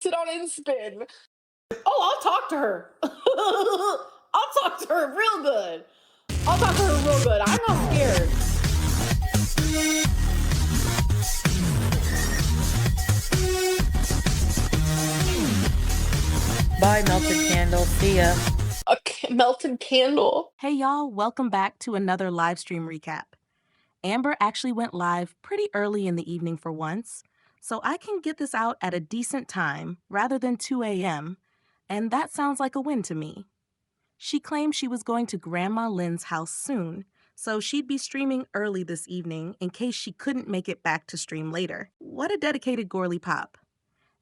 Sit on and spin. Oh, I'll talk to her. I'll talk to her real good. I'll talk to her real good. I'm not scared. Bye, melted candle. See ya. A melted candle. Hey y'all, welcome back to another live stream recap. Amber actually went live pretty early in the evening for once, so I can get this out at a decent time rather than 2 a.m., and that sounds like a win to me. She claimed she was going to Grandma Lynn's house soon, so she'd be streaming early this evening in case she couldn't make it back to stream later. What a dedicated girly pop.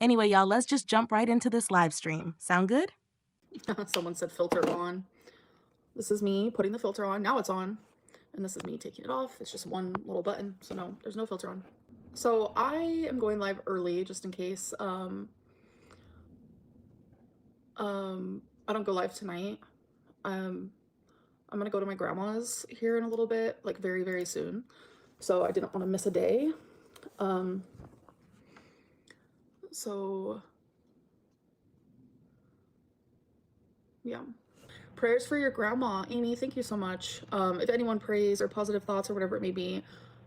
Anyway, y'all, let's just jump right into this live stream. Sound good? Someone said filter on. This is me putting the filter on. Now it's on. And this is me taking it off. It's just one little button. So no, there's no filter on. So I am going live early just in case I don't go live tonight. I'm gonna go to my grandma's here in a little bit, like very, very soon. So I didn't want to miss a day. So yeah. Prayers for your grandma, Amy. Thank you so much. If anyone prays or positive thoughts or whatever it may be,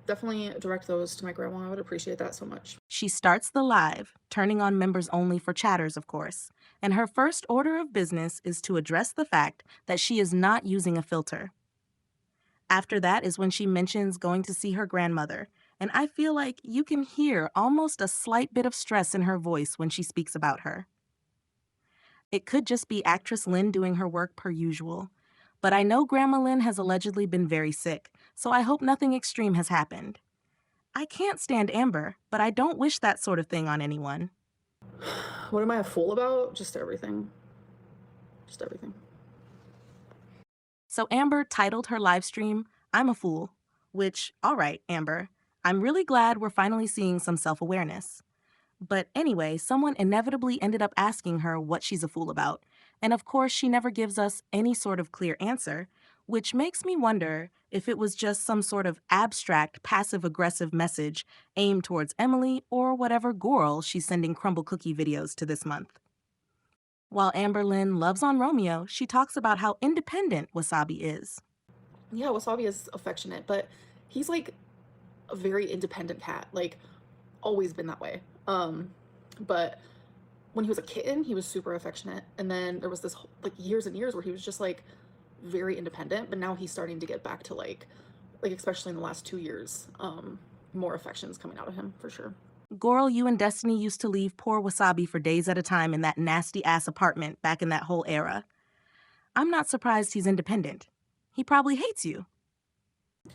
definitely direct those to my grandma. I would appreciate that so much. She starts the live, turning on members only for chatters, of course. And her first order of business is to address the fact that she is not using a filter. After that is when she mentions going to see her grandmother, and I feel like you can hear almost a slight bit of stress in her voice when she speaks about her. It could just be actress Lynn doing her work per usual, but I know Grandma Lynn has allegedly been very sick, so I hope nothing extreme has happened. I can't stand Amber, but I don't wish that sort of thing on anyone. What am I a fool about? Just everything. Just everything. So Amber titled her live stream, "I'm a Fool," which, all right, Amber, I'm really glad we're finally seeing some self-awareness. But anyway, someone inevitably ended up asking her what she's a fool about, and of course she never gives us any sort of clear answer, which makes me wonder if it was just some sort of abstract, passive-aggressive message aimed towards Emily or whatever girl she's sending crumble cookie videos to this month. While Amberlynn loves on Romeo, she talks about how independent Wasabi is. Yeah, Wasabi is affectionate, but he's like a very independent cat. Like, always been that way. But when he was a kitten, he was super affectionate. And then there was this like years and years where he was just like very independent, but now he's starting to get back to like especially in the last 2 years, more affections coming out of him for sure. Girl, you and Destiny used to leave poor Wasabi for days at a time in that nasty-ass apartment back in that whole era. I'm not surprised he's independent. He probably hates you.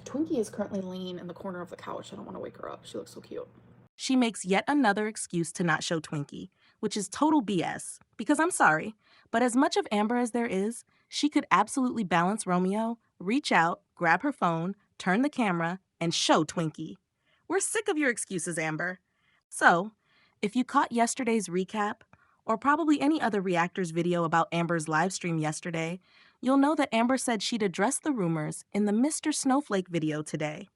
Twinkie is currently laying in the corner of the couch. I don't want to wake her up. She looks so cute. She makes yet another excuse to not show Twinkie, which is total BS, because I'm sorry, but as much of Amber as there is, she could absolutely balance Romeo, reach out, grab her phone, turn the camera, and show Twinkie. We're sick of your excuses, Amber. So, if you caught yesterday's recap, or probably any other reactors video about Amber's live stream yesterday, you'll know that Amber said she'd address the rumors in the Mr. Snowflake video today.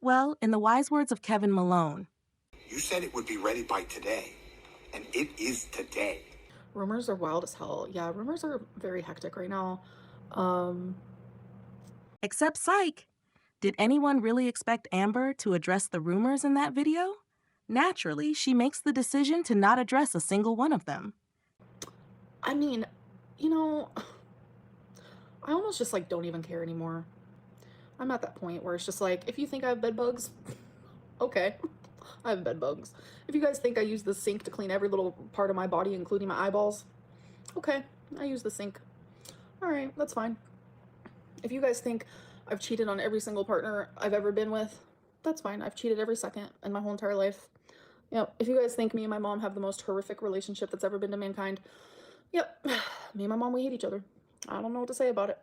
Well, in the wise words of Kevin Malone, "You said it would be ready by today, and it is today." Rumors are wild as hell. Yeah, rumors are very hectic right now. Except psych. Did anyone really expect Amber to address the rumors in that video? Naturally, she makes the decision to not address a single one of them. I mean, you know, I almost just like don't even care anymore. I'm at that point where it's just like, if you think I have bed bugs, okay, I have bed bugs. If you guys think I use the sink to clean every little part of my body, including my eyeballs, okay, I use the sink. All right, that's fine. If you guys think I've cheated on every single partner I've ever been with, that's fine. I've cheated every second in my whole entire life. Yep. If you guys think me and my mom have the most horrific relationship that's ever been to mankind, yep. Me and my mom, we hate each other. I don't know what to say about it.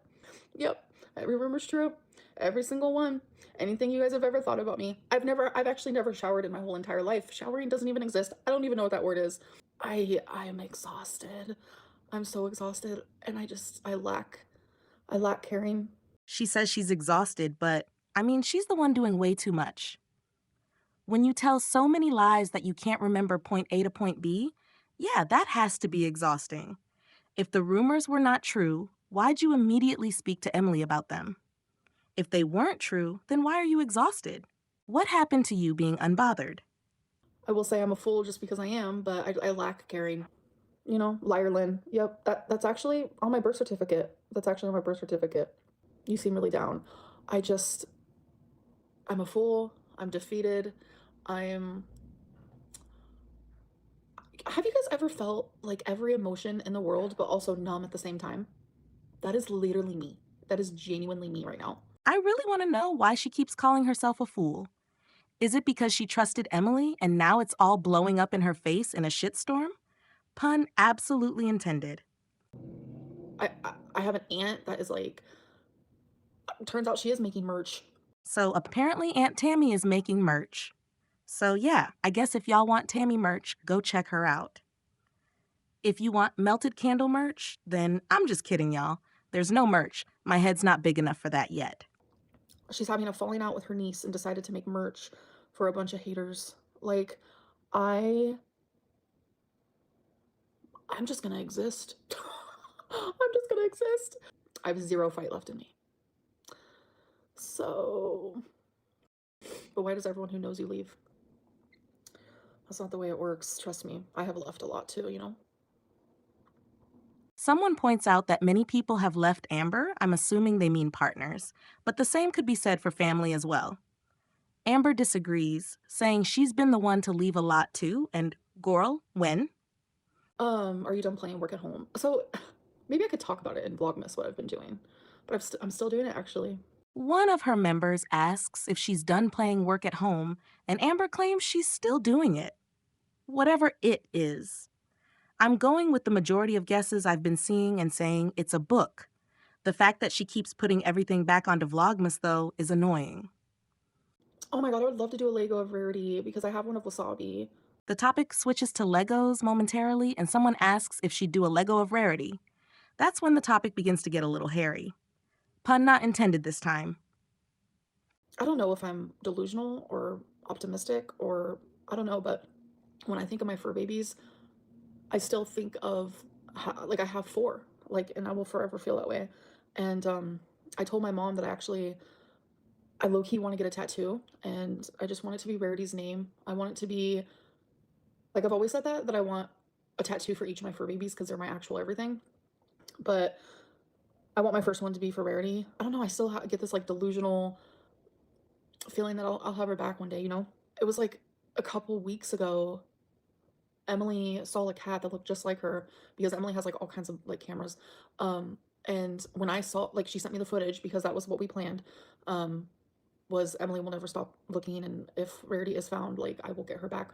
Yep. Every rumor's true. Every single one. Anything you guys have ever thought about me. I've actually never showered in my whole entire life. Showering doesn't even exist. I don't even know what that word is. I am exhausted. I'm so exhausted. And I lack caring. She says she's exhausted, but I mean, she's the one doing way too much. When you tell so many lies that you can't remember point A to point B, Yeah, that has to be exhausting. If the rumors were not true, why'd you immediately speak to Emily about them? If they weren't true, then why are you exhausted? What happened to you being unbothered? I will say I'm a fool just because I am, but I lack caring. You know, Lyerlin. Yep, that's actually on my birth certificate. That's actually on my birth certificate. You seem really down. I just, I'm a fool. I'm defeated. I'm. Have you guys ever felt like every emotion in the world, but also numb at the same time? That is literally me. That is genuinely me right now. I really want to know why she keeps calling herself a fool. Is it because she trusted Emily and now it's all blowing up in her face in a shitstorm? Pun absolutely intended. I have an aunt that is like, turns out she is making merch. So apparently Aunt Tammy is making merch. So yeah, I guess if y'all want Tammy merch, go check her out. If you want melted candle merch, then I'm just kidding, y'all. There's no merch. My head's not big enough for that yet. She's having a falling out with her niece and decided to make merch for a bunch of haters. Like, I I'm just gonna exist. I'm just gonna exist. I have zero fight left in me. So, but why does everyone who knows you leave? That's not the way it works. Trust me. I have left a lot too, you know? Someone points out that many people have left Amber. I'm assuming they mean partners, but the same could be said for family as well. Amber disagrees, saying she's been the one to leave a lot too, and girl, when? Are you done playing work at home? So maybe I could talk about it in Vlogmas, what I've been doing. But I'm still doing it actually. One of her members asks if she's done playing work at home, and Amber claims she's still doing it. Whatever it is. I'm going with the majority of guesses I've been seeing and saying it's a book. The fact that she keeps putting everything back onto Vlogmas, though, is annoying. Oh my god, I would love to do a Lego of Rarity because I have one of Wasabi. The topic switches to Legos momentarily, and someone asks if she'd do a Lego of Rarity. That's when the topic begins to get a little hairy. Pun not intended this time. I don't know if I'm delusional or optimistic or I don't know, but when I think of my fur babies, I still think of like I have four, like, and I will forever feel that way. And I told my mom that I low key want to get a tattoo, and I just want it to be Rarity's name. I want it to be like I've always said that I want a tattoo for each of my fur babies because they're my actual everything. But I want my first one to be for Rarity. I don't know. I still get this like delusional feeling that I'll have her back one day. You know, it was like a couple weeks ago. Emily saw a cat that looked just like her because Emily has like all kinds of like cameras. And when I saw like she sent me the footage because that was what we planned. Was Emily will never stop looking, and if Rarity is found, like I will get her back.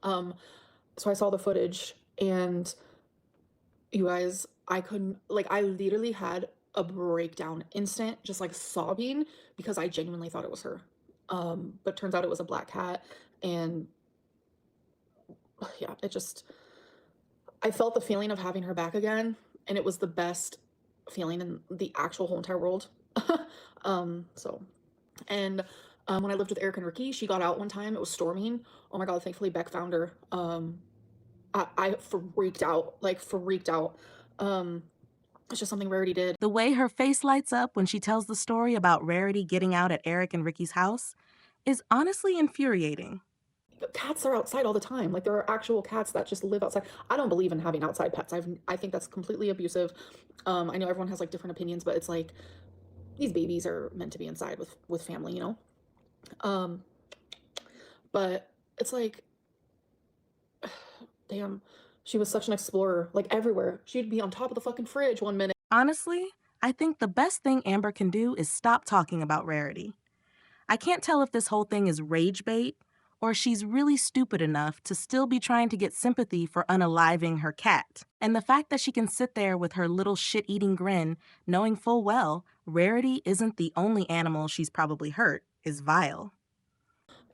So I saw the footage, and you guys, I couldn't like I literally had a breakdown, instant, just like sobbing because I genuinely thought it was her. But turns out it was a black cat, and yeah, it just I felt the feeling of having her back again, and it was the best feeling in the actual whole entire world. So, and when I lived with Eric and Ricky, she got out one time. It was storming. Oh my god! Thankfully, Beck found her. I freaked out, like freaked out. It's just something Rarity did. The way her face lights up when she tells the story about Rarity getting out at Eric and Ricky's house is honestly infuriating. Cats are outside all the time. Like there are actual cats that just live outside. I don't believe in having outside pets. I think that's completely abusive. I know everyone has like different opinions, but it's like these babies are meant to be inside with family, you know. But it's like, damn, she was such an explorer. Like everywhere, she'd be on top of the fucking fridge one minute. Honestly, I think the best thing Amber can do is stop talking about Rarity. I can't tell if this whole thing is rage bait or she's really stupid enough to still be trying to get sympathy for unaliving her cat. And the fact that she can sit there with her little shit-eating grin, knowing full well Rarity isn't the only animal she's probably hurt, is vile.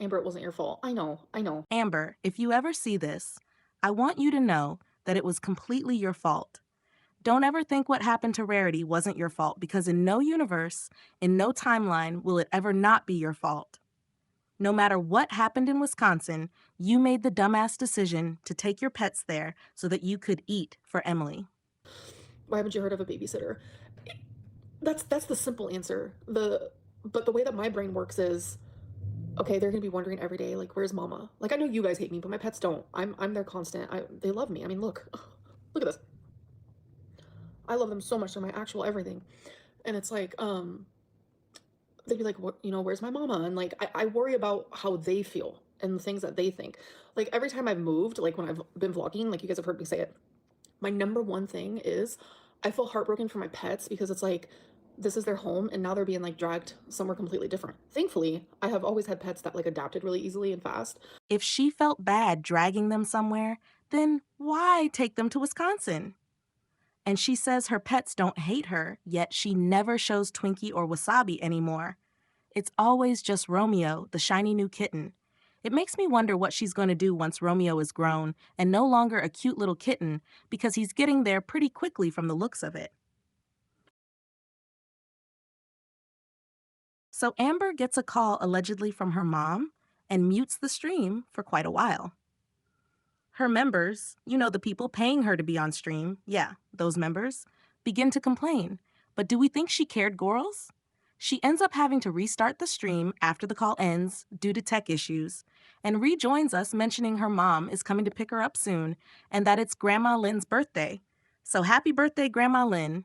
Amber, it wasn't your fault. I know, I know. Amber, if you ever see this, I want you to know that it was completely your fault. Don't ever think what happened to Rarity wasn't your fault, because in no universe, in no timeline, will it ever not be your fault. No matter what happened in Wisconsin, you made the dumbass decision to take your pets there so that you could eat for Emily. Why haven't you heard of a babysitter? That's the simple answer. But the way that my brain works is, okay, they're gonna be wondering every day, like, where's mama? Like, I know you guys hate me, but my pets don't. I'm their constant. They love me. I mean, look, look at this. I love them so much. They're my actual everything. And it's like, they'd be like, what, where's my mama? And like, I worry about how they feel and the things that they think. Like every time I've moved, like when I've been vlogging, like you guys have heard me say it, my number one thing is I feel heartbroken for my pets because it's like, this is their home and now they're being like dragged somewhere completely different. Thankfully, I have always had pets that like adapted really easily and fast. If she felt bad dragging them somewhere, then why take them to Wisconsin? And she says her pets don't hate her, yet she never shows Twinkie or Wasabi anymore. It's always just Romeo, the shiny new kitten. It makes me wonder what she's going to do once Romeo is grown and no longer a cute little kitten, because he's getting there pretty quickly from the looks of it. So Amber gets a call allegedly from her mom and mutes the stream for quite a while. Her members, the people paying her to be on stream, yeah, those members, begin to complain. But do we think she cared, girls? She ends up having to restart the stream after the call ends due to tech issues and rejoins us mentioning her mom is coming to pick her up soon and that it's Grandma Lynn's birthday. So happy birthday, Grandma Lynn.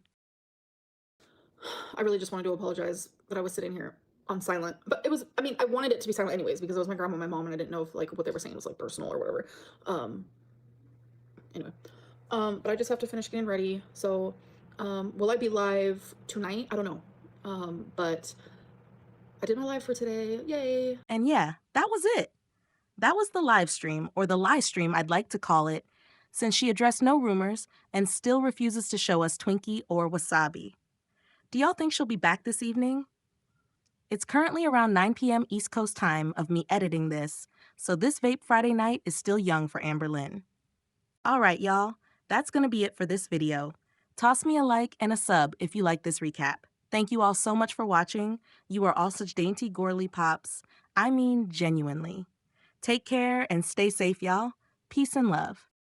I really just wanted to apologize that I was sitting here on silent, but I wanted it to be silent anyways because it was my grandma and my mom and I didn't know if like what they were saying was like personal or whatever. Anyway, but I just have to finish getting ready. So, will I be live tonight? I don't know. But I did my live for today. Yay. And yeah, that was it. That was the live stream, or the live stream I'd like to call it, since she addressed no rumors and still refuses to show us Twinkie or Wasabi. Do y'all think she'll be back this evening? It's currently around 9 p.m. East Coast time of me editing this, so this Vape Friday night is still young for Amberlynn. All right, y'all, that's going to be it for this video. Toss me a like and a sub if you like this recap. Thank you all so much for watching. You are all such dainty, gorly pops. I mean, genuinely. Take care and stay safe, y'all. Peace and love.